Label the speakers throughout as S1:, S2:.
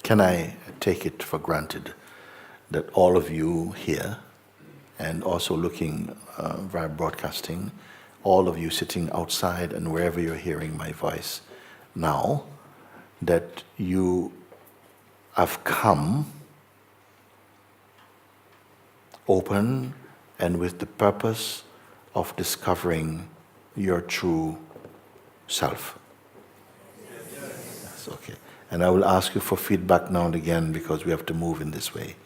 S1: Can I take it for granted that all of you here, and also looking via broadcasting, all of you sitting outside and wherever you're hearing my voice now, that you have come open and with the purpose of discovering your true self? Yes, okay. And I will ask you for feedback now and again because we have to move in this way.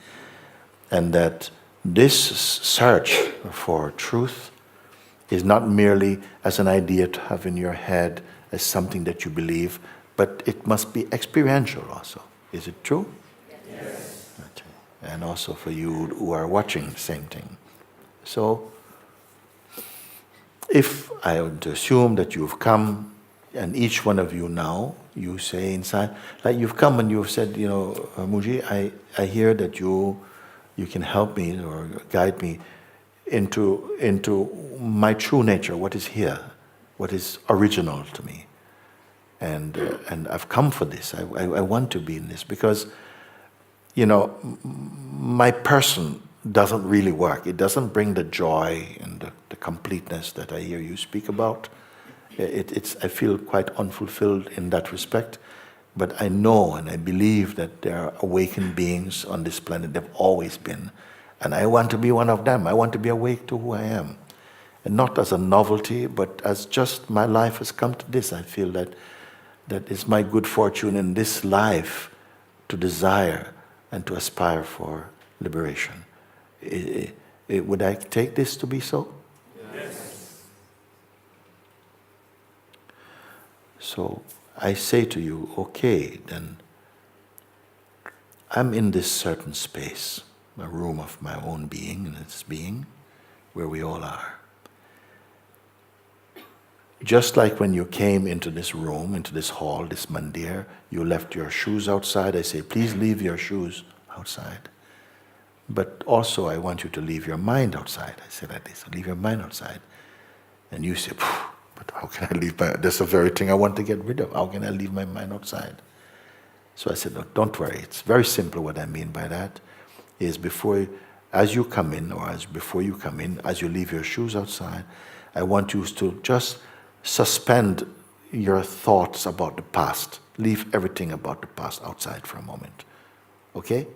S1: And that this search for truth is not merely as an idea to have in your head, as something that you believe, but it must be experiential also. Is it true?
S2: Yes.
S1: Okay. And also for you who are watching, the same thing. So, if I would assume that you've come, and each one of you now, you say inside, like you've come and you've said, Mooji, I hear that you can help me or guide me into my true nature, what is here, what is original to me. And I've come for this. I want to be in this because, my person doesn't really work. It doesn't bring the joy and the completeness that I hear you speak about. I feel quite unfulfilled in that respect. But I know and I believe that there are awakened beings on this planet. They've always been. And I want to be one of them. I want to be awake to who I am. And not as a novelty, but as just my life has come to this. I feel that it's my good fortune in this life to desire and to aspire for liberation. Would I take this to be so?
S2: Yes.
S1: So I say to you, okay, then I'm in this certain space, a room of my own being and its being, where we all are. Just like when you came into this room, into this hall, this mandir, you left your shoes outside. I say, please leave your shoes outside. But also I want you to leave your mind outside. I say like this, leave your mind outside. And you say, but how can I leave that's the very thing I want to get rid of. How can I leave my mind outside? So I said, no, don't worry. It's very simple. What I mean by that is as you come in, or before you come in, as you leave your shoes outside, I want you to just suspend your thoughts about the past. Leave everything about the past outside for a moment. Okay?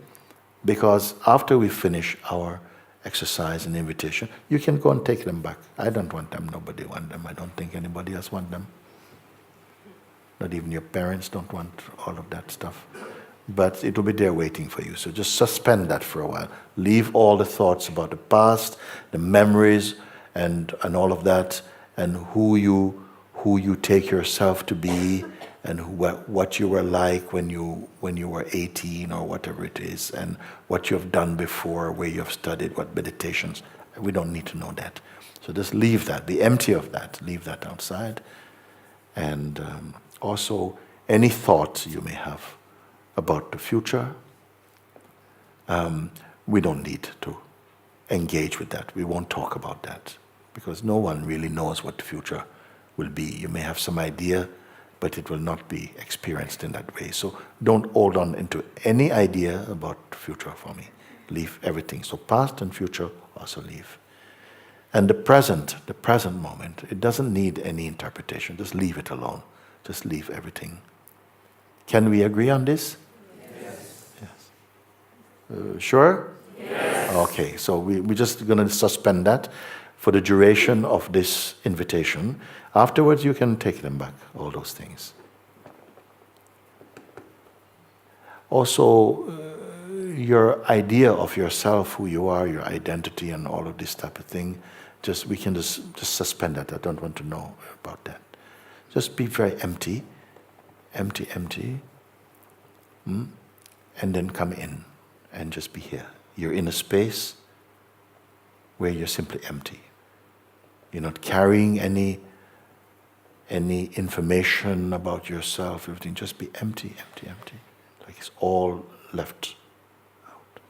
S1: Because after we finish our exercise and invitation, you can go and take them back. I don't want them. Nobody wants them. I don't think anybody else wants them. Not even your parents don't want all of that stuff. But it will be there waiting for you. So just suspend that for a while. Leave all the thoughts about the past, the memories, and all of that, and who you take yourself to be, and what you were like when you were 18 or whatever it is, and what you have done before, where you have studied, what meditations. We don't need to know that. So just leave that. Be empty of that. Leave that outside. And also any thoughts you may have about the future, we don't need to engage with that. We won't talk about that because no one really knows what the future will be. You may have some idea, but it will not be experienced in that way. So don't hold on into any idea about the future for me. Leave everything. So past and future also leave. And the present moment, it doesn't need any interpretation. Just leave it alone. Just leave everything. Can we agree on this?
S2: Yes.
S1: Yes. Sure?
S2: Yes.
S1: Okay, so we're just going to suspend that for the duration of this invitation. Afterwards, you can take them back, all those things. Also, your idea of yourself, who you are, your identity, and all of this type of thing, we can just suspend that. I don't want to know about that. Just be very empty, and then come in and just be here. You're in a space where you're simply empty. You're not carrying any information about yourself, everything. Just be empty. Like it's all left out.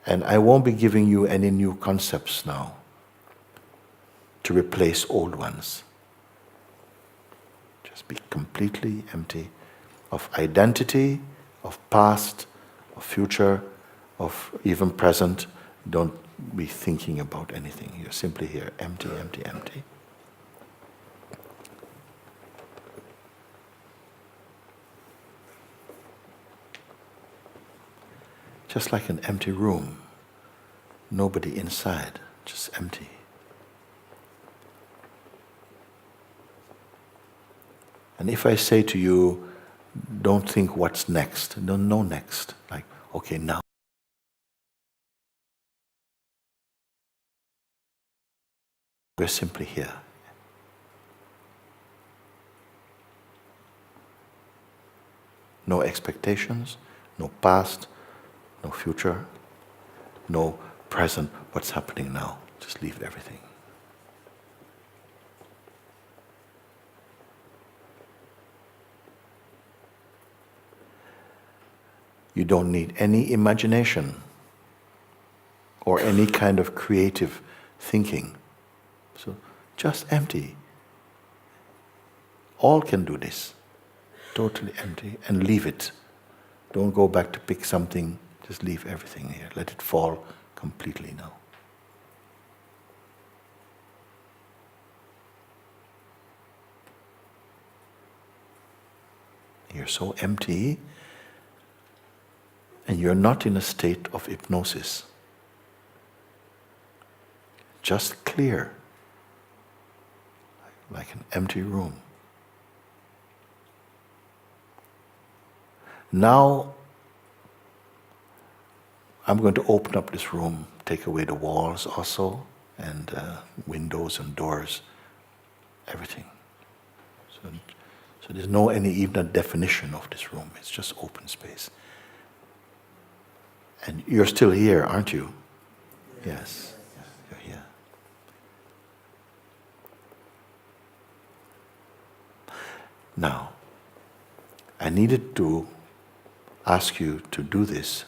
S1: And I won't be giving you any new concepts now to replace old ones. Just be completely empty of identity, of past, of future, of even present. Don't be thinking about anything. You're simply here, empty, empty, empty. Just like an empty room. Nobody inside, just empty. And if I say to you, don't think what's next, don't know next. Like, okay, now. We're simply here. No expectations, no past, no future, no present, what's happening now. Just leave everything. You don't need any imagination or any kind of creative thinking. So just empty. All can do this. Totally empty and leave it. Don't go back to pick something. Just leave everything here. Let it fall completely now. You're so empty and you're not in a state of hypnosis. Just clear, like an empty room. Now, I'm going to open up this room, take away the walls also, and windows and doors, everything. So there's no even a definition of this room. It's just open space. And you're still here, aren't you? Yes, you're here. Now, I needed to ask you to do this,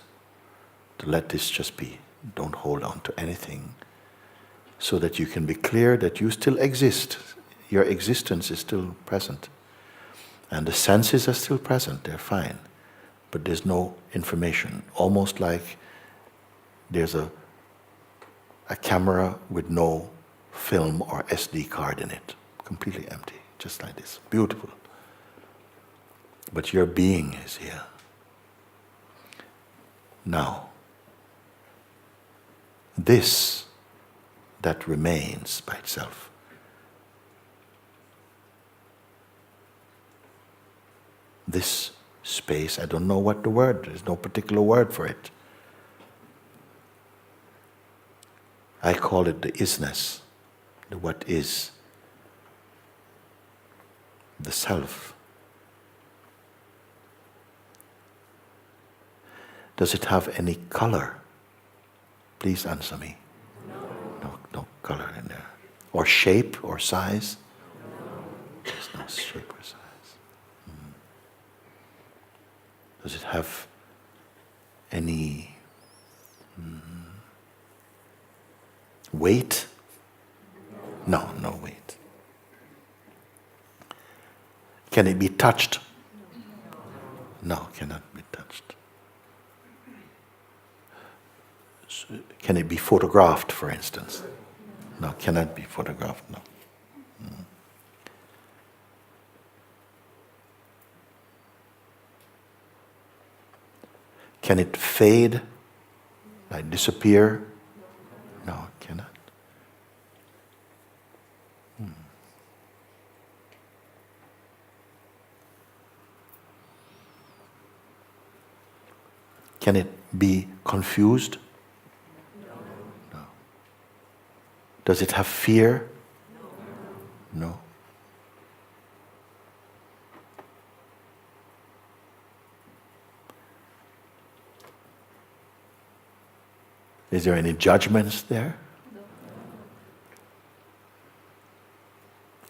S1: to let this just be. Don't hold on to anything, so that you can be clear that you still exist. Your existence is still present. And the senses are still present, they're fine. But there's no information. Almost like there's a camera with no film or SD card in it. Completely empty, just like this. Beautiful. But your being is here. Now, this that remains by itself, this space, I don't know what the word, there's no particular word for it. I call it the isness, the what is, the self. Does it have any color? Please answer me. No color in there. Or shape or size? There's no shape or size. Does it have any weight? No weight. Can it be touched? No, cannot be touched. So, can it be photographed, for instance? No, cannot be photographed, no. Can it fade, like disappear? No, it cannot. Can it be confused? No. Does it have fear? No. Is there any judgments there?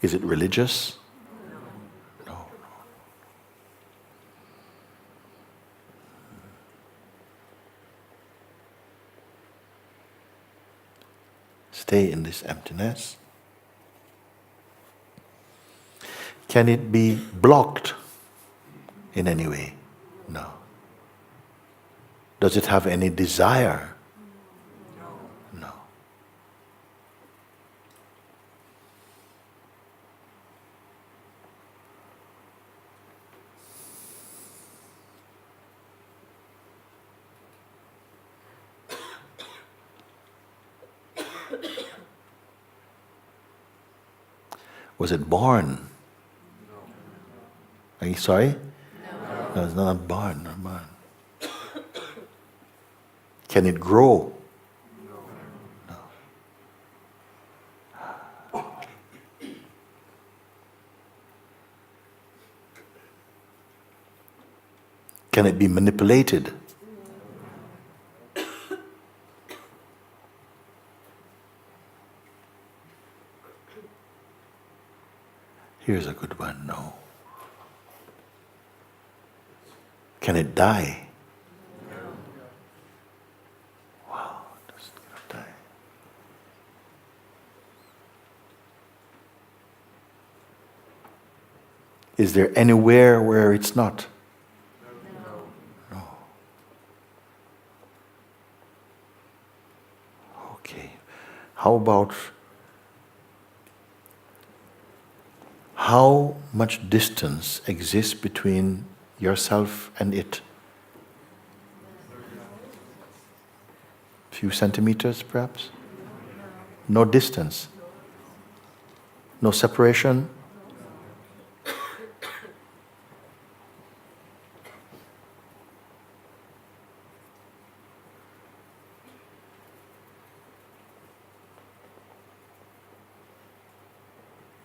S1: Is it religious? No. Stay in this emptiness. Can it be blocked in any way? No. Does it have any desire? No. Was it born? Are you sorry? No, it's not born, not born. Can it grow? No. Can it be manipulated? Here's a good one, no. Can it die? Wow, it doesn't die. Is there anywhere where it's not? No. Okay. How about how much distance exists between yourself and it? Few centimeters, perhaps? No distance? No separation?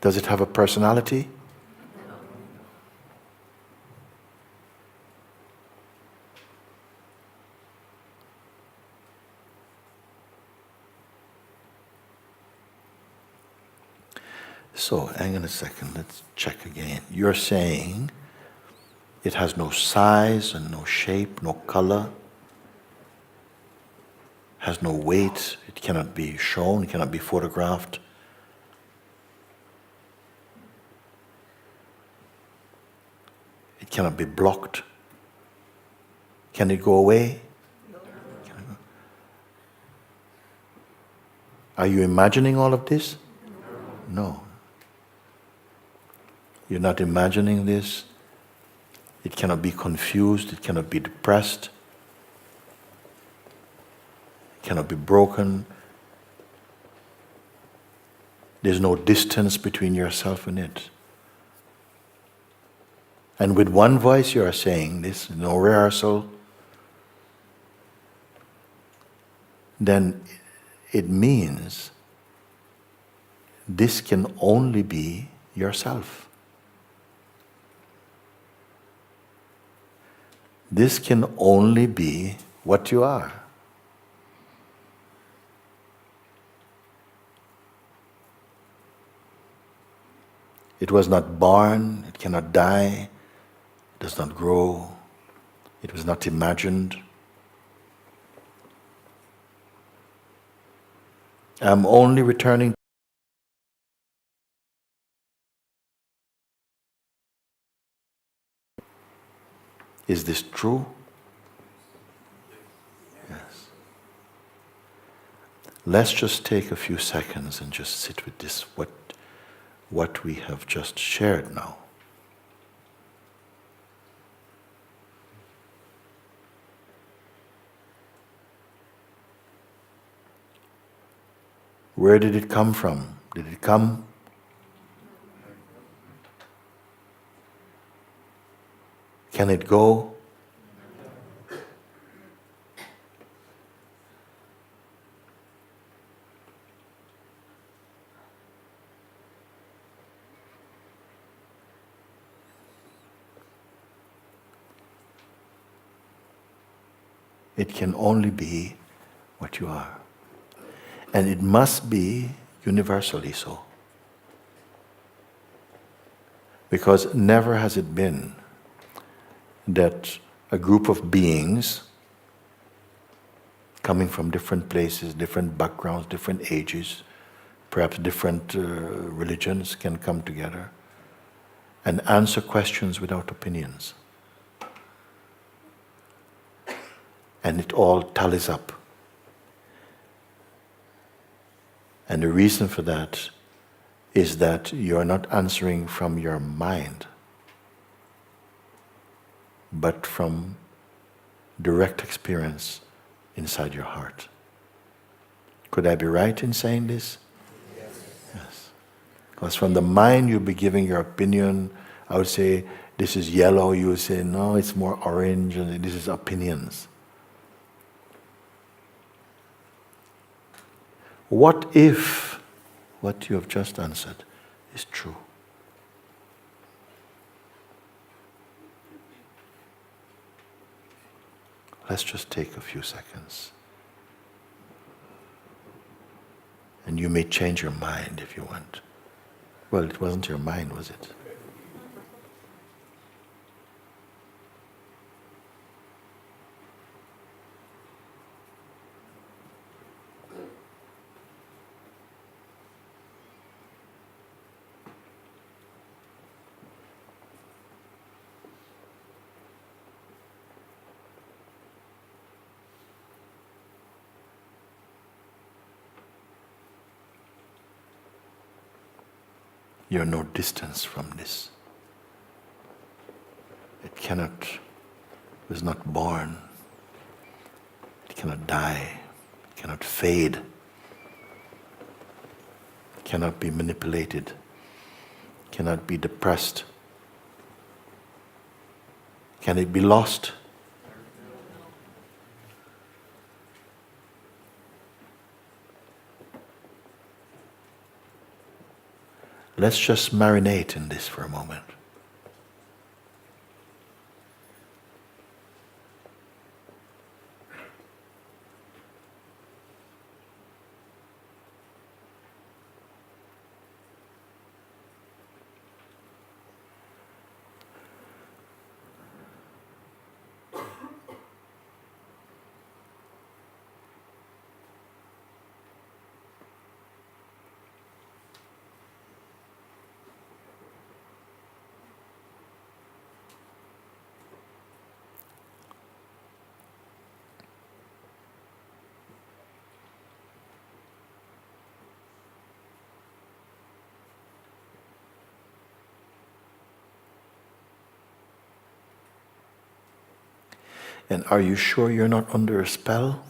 S1: Does it have a personality? So, hang on a second, let's check again. You're saying it has no size and no shape, no color, has no weight, it cannot be shown, it cannot be photographed. It cannot be blocked. Can it go away? Are you imagining all of this? No. You're not imagining this. It cannot be confused. It cannot be depressed. It cannot be broken. There's no distance between yourself and it. And with one voice you are saying this, no rehearsal, then it means this can only be yourself. This can only be what you are. It was not born, it cannot die, it does not grow, it was not imagined. I'm only returning. Is this true? Yes. Let's just take a few seconds and just sit with this, what we have just shared now. Where did it come from? Did it come? Can it go? It can only be what you are. And it must be universally so. Because never has it been that a group of beings coming from different places, different backgrounds, different ages, perhaps different religions can come together and answer questions without opinions. And it all tallies up. And the reason for that is that you're not answering from your mind, but from direct experience inside your heart. Could I be right in saying this? Yes. Because from the mind you'll be giving your opinion. I would say, this is yellow. You would say, no, it's more orange, and this is opinions. What if what you have just answered is true? Let's just take a few seconds. And you may change your mind if you want. Well, it wasn't your mind, was it? You're no distance from this. It was not born. It cannot die. It cannot fade. It cannot be manipulated. It cannot be depressed. Can it be lost? Let's just marinate in this for a moment. And are you sure you're not under a spell?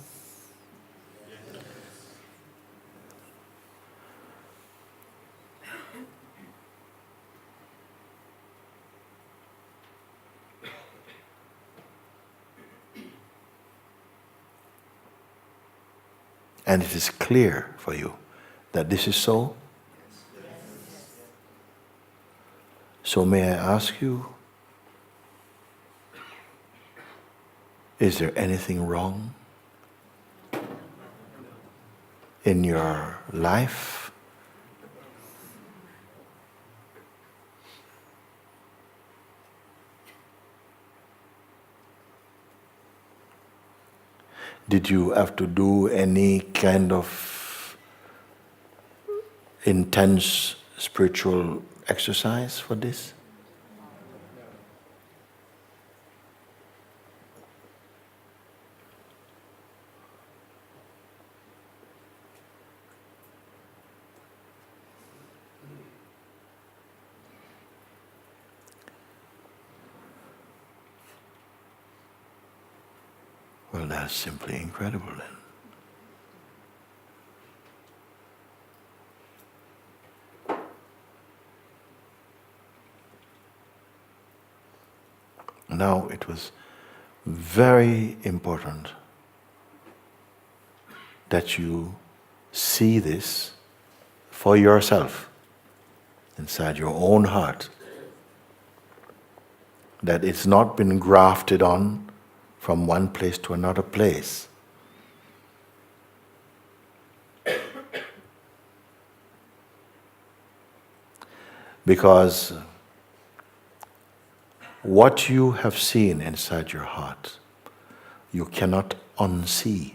S1: And it is clear for you that this is so? So may I ask you, is there anything wrong in your life? Did you have to do any kind of intense spiritual exercise for this? Well, that's simply incredible then. Now, it was very important that you see this for yourself, inside your own heart, that it's not been grafted on from one place to another place. Because what you have seen inside your heart, you cannot unsee.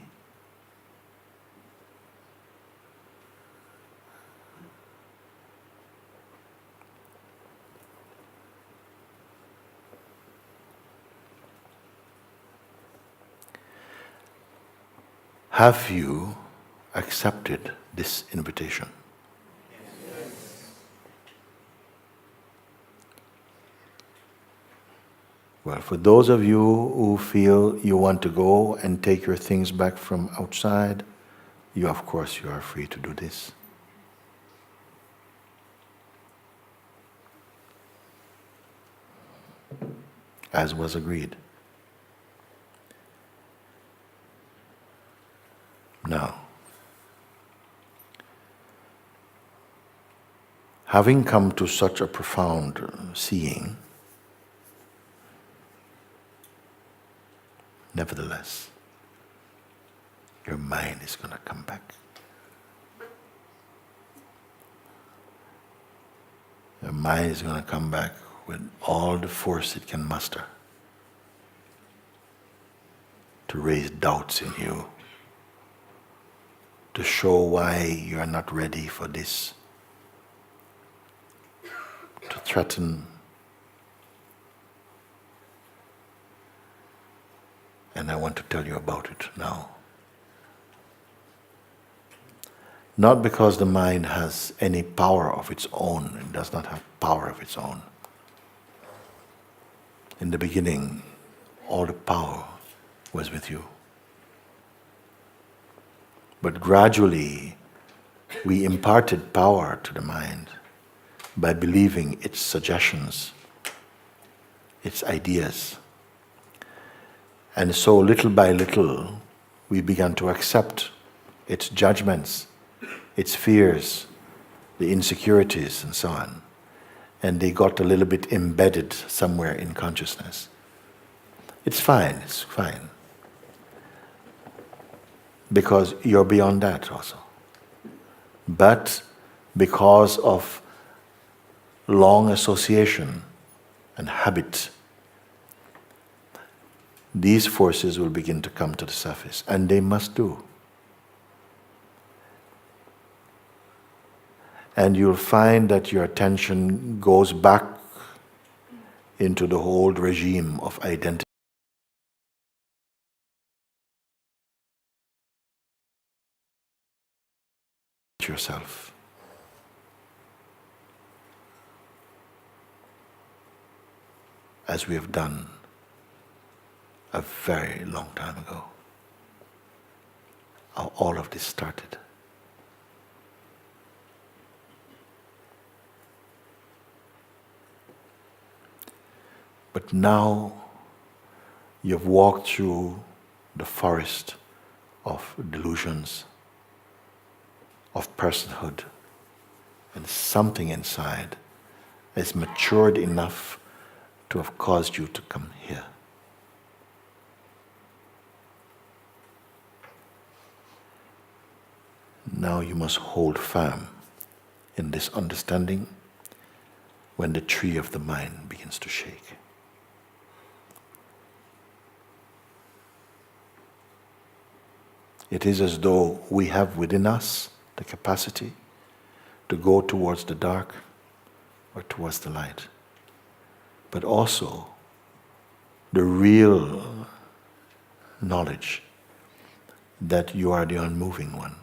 S1: Have you accepted this invitation? Well, for those of you who feel you want to go and take your things back from outside, you are free to do this. As was agreed. Now, having come to such a profound seeing, nevertheless, your mind is going to come back. Your mind is going to come back with all the force it can muster to raise doubts in you, to show why you are not ready for this, to threaten. And I want to tell you about it now. Not because the mind has any power of its own. It does not have power of its own. In the beginning, all the power was with you. But gradually, we imparted power to the mind by believing its suggestions, its ideas. And so little by little, we began to accept its judgments, its fears, the insecurities, and so on. And they got a little bit embedded somewhere in consciousness. It's fine. Because you're beyond that also. But because of long association and habit, these forces will begin to come to the surface, and they must do. And you'll find that your attention goes back into the old regime of identity. Yourself. As we have done a very long time ago. How all of this started. But now you've walked through the forest of delusions, of personhood, and something inside is matured enough to have caused you to come here. Now you must hold firm in this understanding when the tree of the mind begins to shake. It is as though we have within us the capacity to go towards the dark or towards the light. But also the real knowledge that you are the unmoving one.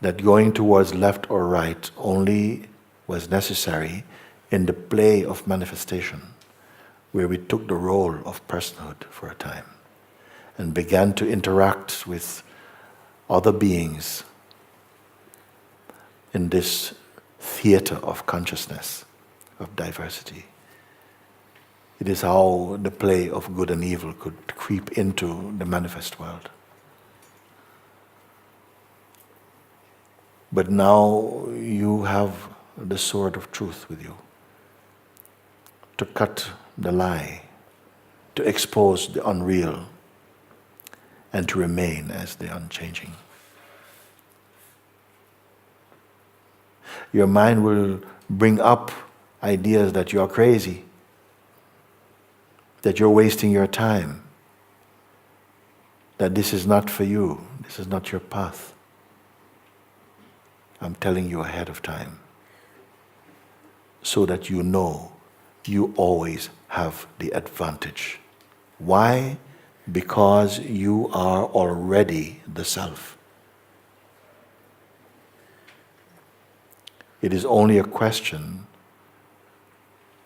S1: That going towards left or right only was necessary in the play of manifestation, where we took the role of personhood for a time and began to interact with other beings in this theater of consciousness, of diversity. It is how the play of good and evil could creep into the manifest world. But now you have the sword of truth with you to cut the lie, to expose the unreal, and to remain as the unchanging. Your mind will bring up ideas that you're crazy, that you're wasting your time, that this is not for you, this is not your path. I'm telling you ahead of time, so that you know you always have the advantage. Why? because you are already the self. It is only a question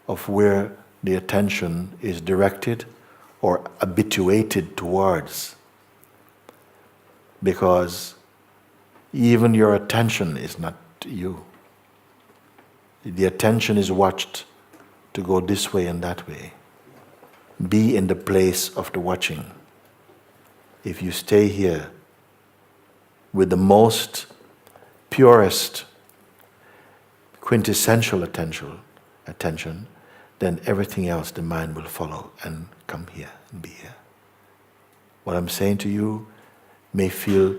S1: of where the attention is directed or habituated towards. Because even your attention is not you. The attention is watched to go this way and that way. Be in the place of the watching. If you stay here with the most purest, quintessential attention, then everything else, the mind will follow and come here and be here. What I'm saying to you may feel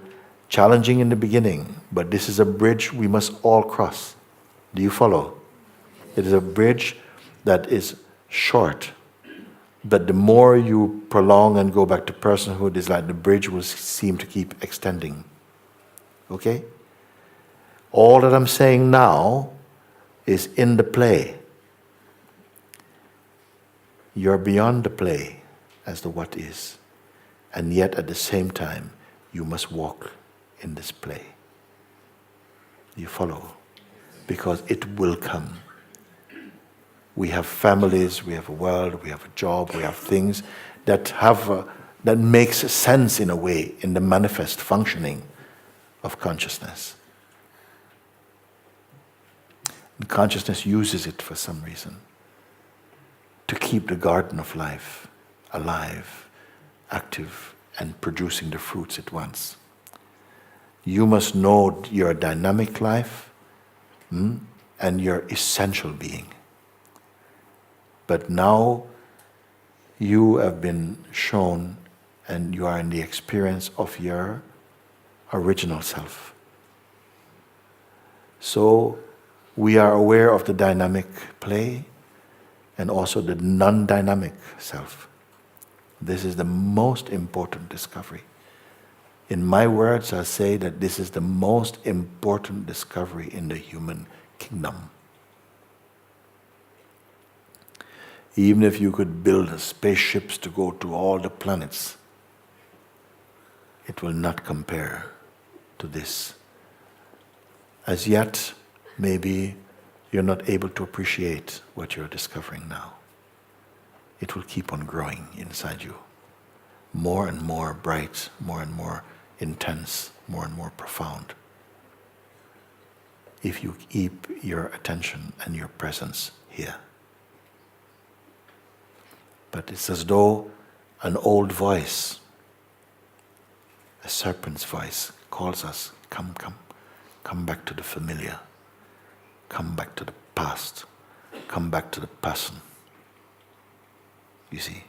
S1: challenging in the beginning, but this is a bridge we must all cross. Do you follow? It is a bridge that is short, but the more you prolong and go back to personhood, it's like the bridge will seem to keep extending. Okay? All that I'm saying now is in the play. You're beyond the play as the what is. And yet at the same time, you must walk in this play. You follow? Because it will come. We have families, we have a world, we have a job, we have things that that makes sense in a way in the manifest functioning of consciousness. And consciousness uses it for some reason to keep the garden of life alive, active, and producing the fruits it wants. You must know your dynamic life and your essential being. But now you have been shown and you are in the experience of your original self. So we are aware of the dynamic play and also the non-dynamic self. This is the most important discovery. In my words, I say that this is the most important discovery in the human kingdom. Even if you could build spaceships to go to all the planets, it will not compare to this. As yet, maybe you're not able to appreciate what you're discovering now. It will keep on growing inside you. More and more bright, more and more intense, more and more profound. If you keep your attention and your presence here. But it's as though an old voice, a serpent's voice, calls us, come, come, come back to the familiar. Come back to the past. Come back to the person. You see?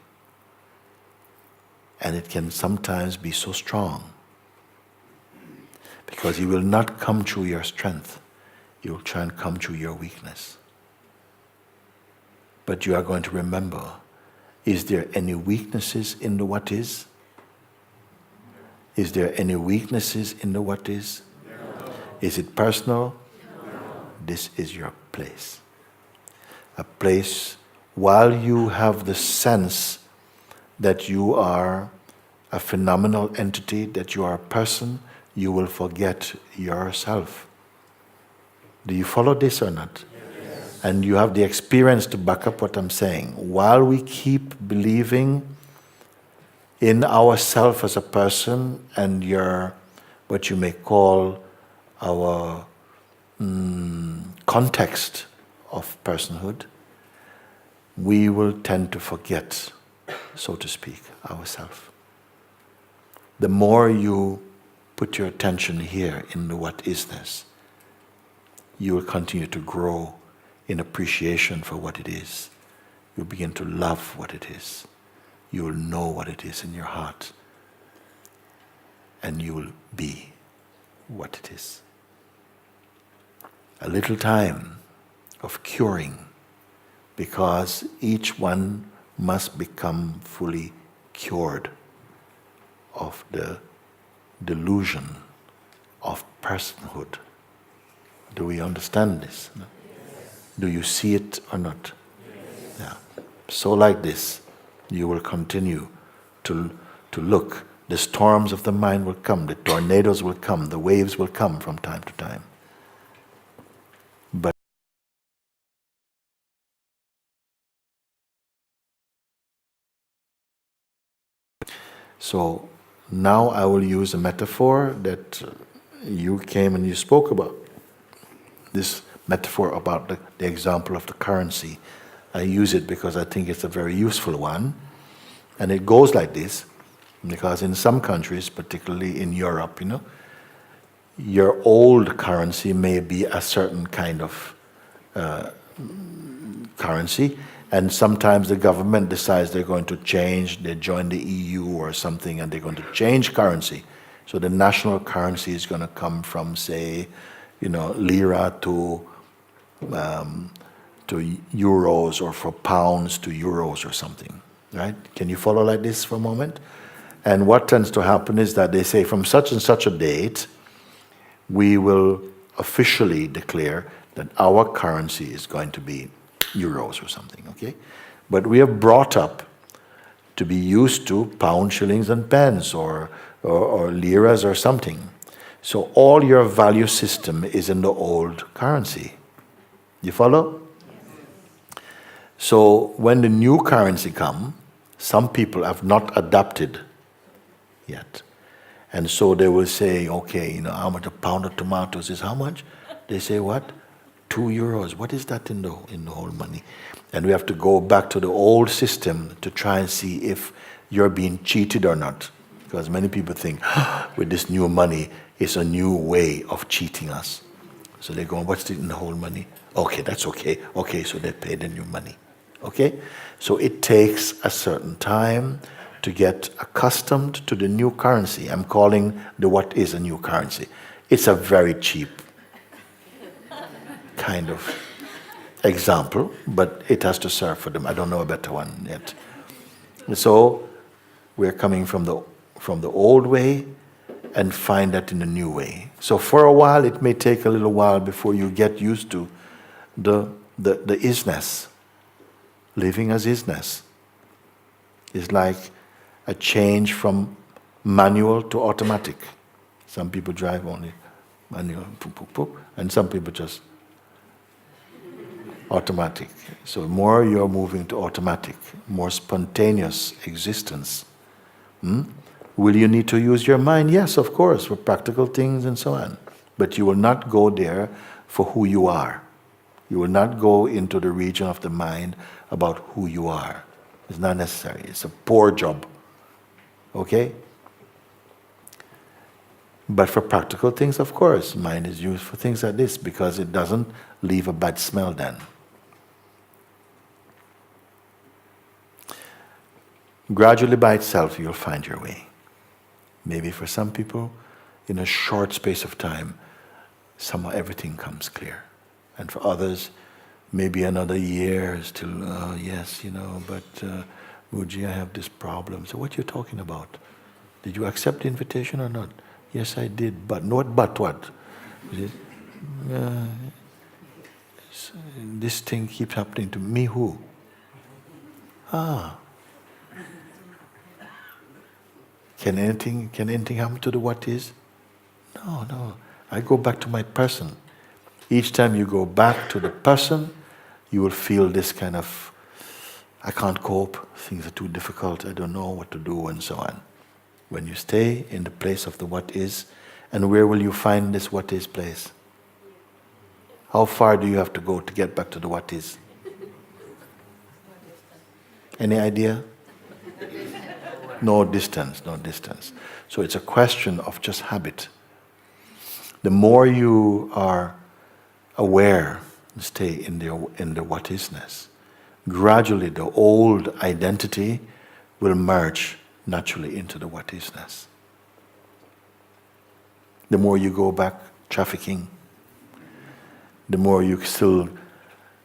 S1: And it can sometimes be so strong because you will not come through your strength. You will try and come through your weakness. But you are going to remember, is there any weaknesses in the what is? Is there any weaknesses in the what is?
S2: No.
S1: Is it personal?
S2: No.
S1: This is your place. A place, while you have the sense that you are a phenomenal entity, that you are a person, you will forget yourself. Do you follow this or not?
S2: Yes.
S1: And you have the experience to back up what I'm saying. While we keep believing in ourself as a person and your, what you may call our context of personhood, we will tend to forget, so to speak, ourselves. The more you put your attention here in the what is-ness, you will continue to grow in appreciation for what it is. You'll begin to love what it is. You will know what it is in your heart. And you will be what it is. A little time of curing, because each one must become fully cured of the delusion of personhood. Do we understand this? No?
S2: Yes.
S1: Do you see it or not?
S2: Yes.
S1: Yeah. So like this, you will continue to to look. The storms of the mind will come, the tornadoes will come, the waves will come from time to time. But so now I will use a metaphor that you came and you spoke about. This metaphor about the example of the currency. I use it because I think it's a very useful one. And it goes like this, because in some countries, particularly in Europe, your old currency may be a certain kind of currency, and sometimes the government decides they're going to change, they join the EU or something, and they're going to change currency. So the national currency is going to come from, say, lira to euros, or for pounds to euros or something, right? Can you follow like this for a moment? And what tends to happen is that they say from such and such a date, we will officially declare that our currency is going to be euros or something, okay? But we are brought up to be used to pound, shillings, and pence, or liras or something. So all your value system is in the old currency. You follow? So when the new currency comes, some people have not adapted yet. And so they will say, okay, how much a pound of tomatoes is how much? They say, what? 2 euros. What is that in the whole money? And we have to go back to the old system to try and see if you're being cheated or not. Because many people think, with this new money, it's a new way of cheating us. So they go, what's in the whole money? Okay, that's okay. Okay, so they pay the new money. Okay? So it takes a certain time to get accustomed to the new currency. I'm calling what is a new currency. It's a very cheap kind of example, but it has to serve for them. I don't know a better one yet. So we're coming from the old way and find that in the new way. So for a while, it may take a little while before you get used to the isness. Living as isness is like a change from manual to automatic. Some people drive only manual, and some people just automatic. So more you're moving to automatic, more spontaneous existence. Will you need to use your mind? Yes, of course, for practical things and so on. But you will not go there for who you are. You will not go into the region of the mind about who you are. It's not necessary. It's a poor job. Okay? But for practical things, of course, mind is used for things like this because it doesn't leave a bad smell then. Gradually by itself, you'll find your way. Maybe for some people, in a short space of time, somehow everything comes clear. And for others, maybe another year till, yes, but Mooji, I have this problem. So what are you talking about? Did you accept the invitation or not? Yes, I did, but what? This thing keeps happening to me, who? Can anything happen to the what is? No. I go back to my person. Each time you go back to the person, you will feel this kind of, I can't cope, things are too difficult, I don't know what to do, and so on. When you stay in the place of the what is, and where will you find this what is place? How far do you have to go to get back to the what is? Any idea? No distance. So it's a question of just habit. The more you are aware, stay in the what isness, gradually the old identity will merge naturally into the what isness. The more you go back trafficking, the more you still,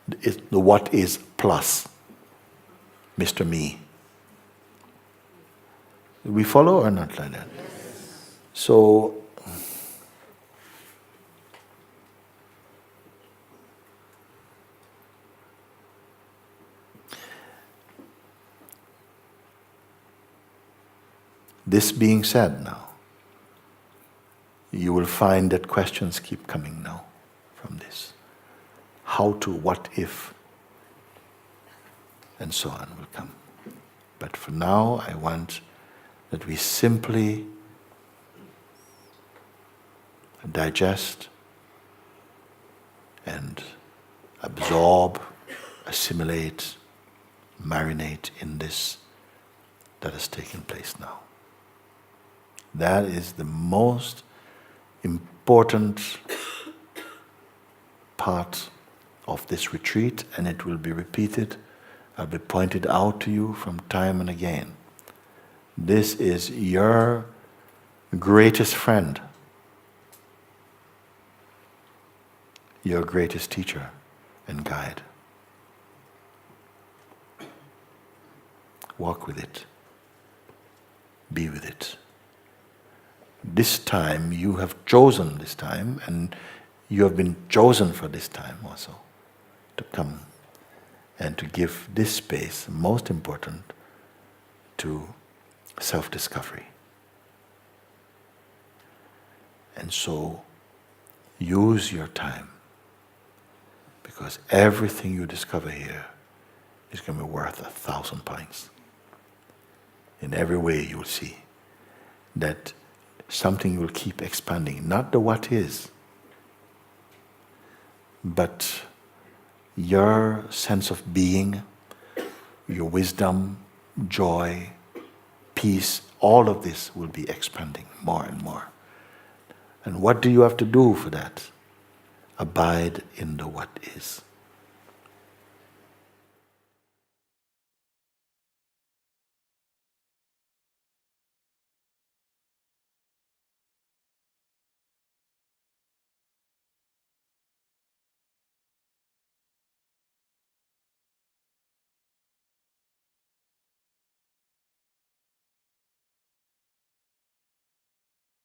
S1: the what is plus Mr. Me. We follow or not like that? So, This being said now, you will find that questions keep coming now from this. How to, what if, and so on will come. But for now, I want that we simply digest and absorb, assimilate, marinate in this that has taken place now. That is the most important part of this retreat, and it will be repeated. I'll be pointed out to you from time and again. This is your greatest friend, your greatest teacher and guide. Walk with it. Be with it. This time, you have chosen this time, and you have been chosen for this time also, to come and to give this space, most important, to self-discovery. And so, use your time, because everything you discover here is going to be worth 1,000 points. In every way you will see that something will keep expanding, not the what is, but your sense of being, your wisdom, joy, peace, all of this will be expanding more and more. And what do you have to do for that? Abide in the what is.